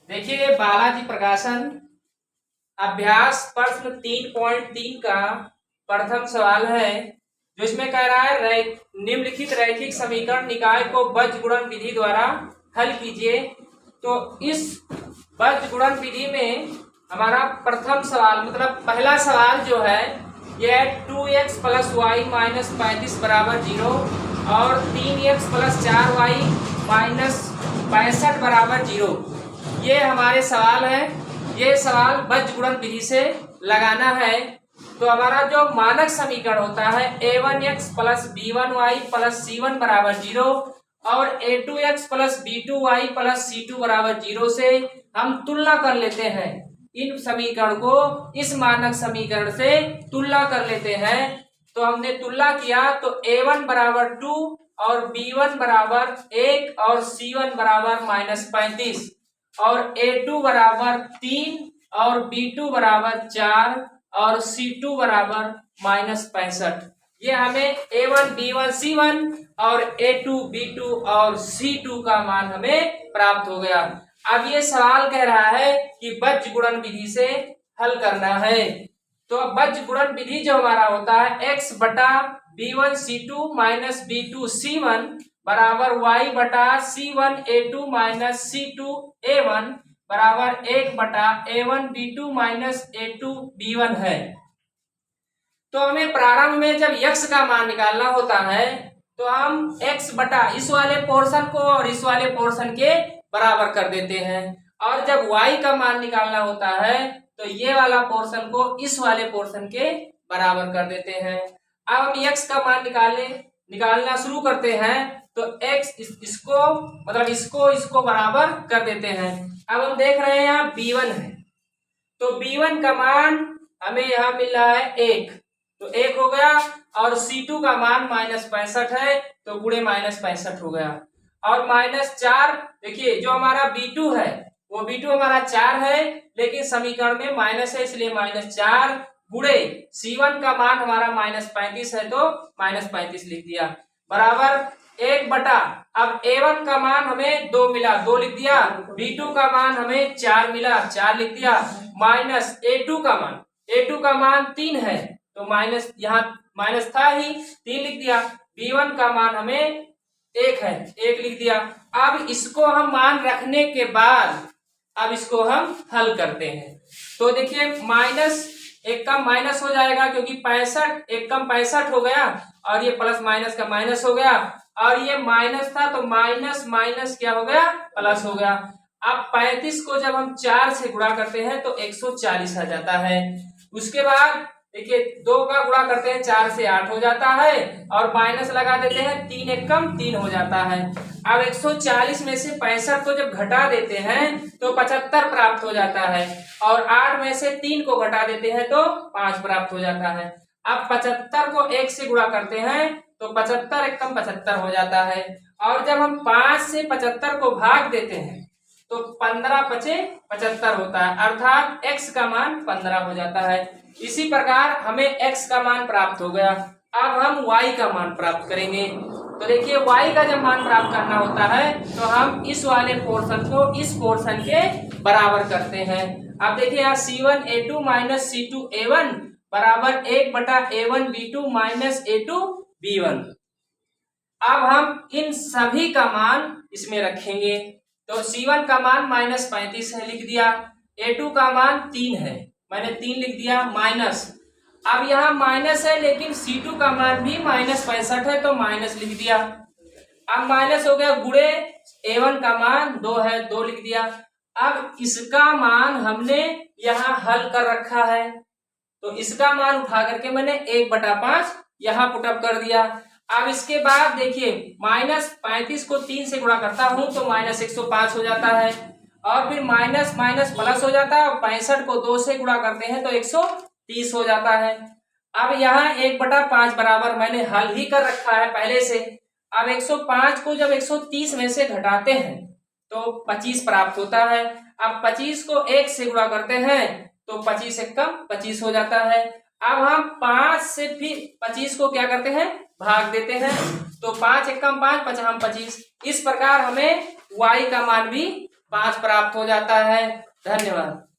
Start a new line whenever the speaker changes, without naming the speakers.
देखिए बालाजी प्रकाशन अभ्यास प्रश्न 3.3 का प्रथम सवाल है, जो इसमें कह रहा है निम्नलिखित रैखिक समीकरण निकाय को बीजगुणन विधि द्वारा हल कीजिए। तो इस बीजगुणन विधि में हमारा प्रथम सवाल मतलब पहला सवाल जो है यह 2x प्लस वाई माइनस 35 बराबर 0 और 3x प्लस 4y माइनस 65 बराबर 0, ये हमारे सवाल है। ये सवाल बीजगुणन विधि से लगाना है। तो हमारा जो मानक समीकरण होता है a1x plus b1y plus c1 बराबर 0 और a2x plus b2y plus c2 बराबर 0 से हम तुलना कर लेते हैं। इन समीकरण को इस मानक समीकरण से तुलना कर लेते हैं। तो हमने तुलना किया तो a1 बराबर 2 और b1 बराबर 1 और c1 बराबर -35 और a2 बराबर 3 और b2 बराबर 4 और c2 बराबर -65। ये हमें a1 b1 c1 और a2 b2 और c2 का मान हमें प्राप्त हो गया। अब ये सवाल कह रहा है कि बीजगुणन विधि से हल करना है। तो बीजगुणन विधि जो हमारा होता है x बटा b1 c2 minus b2 c1 बराबर y बटा c1 a2 minus c2 a1 बराबर 1 बटा a1 b2 minus a2 b1 है। तो हमें प्रारंभ में जब x का मान निकालना होता है तो हम x बटा इस वाले पोर्शन को और इस वाले पोर्शन के बराबर कर देते हैं, और जब y का मान निकालना होता है तो ये वाला पोर्शन को इस वाले पोर्शन के बराबर कर देते हैं। अब हम x का मान निकालना शुरू करते हैं तो x इसको मतलब इसको बराबर कर देते हैं। अब हम देख रहे हैं यहाँ b1 है, तो b1 का मान हमें यहाँ मिल रहा है 1, तो 1 हो गया, और c2 का मान -65 है तो गुणे -65 हो गया, और -4 देखिए जो हमारा b2 है वो b2 हमारा 4 है, लेकिन समीकरण में माइनस है इसलिए -4 गुणे c1 का मान हमारा -35 है तो -35 लिख दिया बराबर 1 बटा अब a1 का मान हमें 2 मिला 2 लिख दिया, b2 का मान हमें 4 मिला 4 लिख दिया, माइनस a2 का मान 3 है तो माइनस यहाँ माइनस था ही 3 लिख दिया, b1 का मान हमें 1 है 1 लिख दिया। अब इसको हम मान रखने के बाद अब इसको हम हल करते हैं। तो देखिए माइनस एक कम माइनस हो जाएगा क्योंकि 65 एक कम 65 हो गया, और ये प्लस माइनस का माइनस हो गया, और ये माइनस था तो माइनस माइनस क्या हो गया प्लस हो गया। अब 35 को जब हम 4 से गुणा करते हैं तो 140 आ जाता है। उसके बाद देखिए 2 का गुणा करते हैं 4 से 8 हो जाता है, और माइनस लगा देते हैं 3 एक कम 3 हो जाता है। अब 140 में से 65 को जब घटा देते हैं तो 75 प्राप्त हो जाता है, और 8 में से 3 को घटा देते हैं तो 5 प्राप्त हो जाता है। अब 75 को 1 से गुणा करते हैं तो 75 एक कम 75 हो जाता है, और जब हम 5 से 75 को भाग देते हैं तो 15 पचे 75 होता है, अर्थात x का मान 15 हो जाता है। इसी प्रकार हमें x का मान प्राप्त हो गया। अब हम y का मान प्राप्त करेंगे। तो देखिए y का जब मान प्राप्त करना होता है तो हम इस वाले पोर्शन को इस पोर्शन के बराबर करते हैं। अब देखिए यहाँ c1 a2 minus c2 a1 बराबर 1 बटा a1 b2 minus a2 b1। अब हम इन सभी का मान इसमें रखेंगे। तो c1 का मान -35 है लिख दिया, a2 का मान 3 है मैंने 3 लिख दिया माइनस, अब यहाँ माइनस है लेकिन c2 का मान भी -65 है तो माइनस लिख दिया। अब माइनस हो गया गुणे a1 का मान 2 है 2 लिख दिया। अब इसका मान हमने यहाँ हल कर रखा है तो इसका मान उठा करके मैंने 1/5 यहाँ पुटअप कर दिया। अब इसके बाद देखिए -35 को 3 से गुणा करता हूं तो -105 हो जाता है, और फिर माइनस माइनस प्लस हो जाता है, और 65 को 2 से गुणा करते हैं तो 130 हो जाता है। अब यहाँ 1/5 बराबर मैंने हल ही कर रखा है पहले से। अब 105 को जब 130 में से घटाते हैं तो 25 प्राप्त होता है। अब 25 को 1 से गुणा करते हैं तो 25 एक कम 25 हो जाता है। अब हम 5 से फिर 25 को क्या करते हैं भाग देते हैं, तो 5 एक कम 5 5 हम 25। इस प्रकार हमें y का मान भी 5 प्राप्त हो जाता है। धन्यवाद।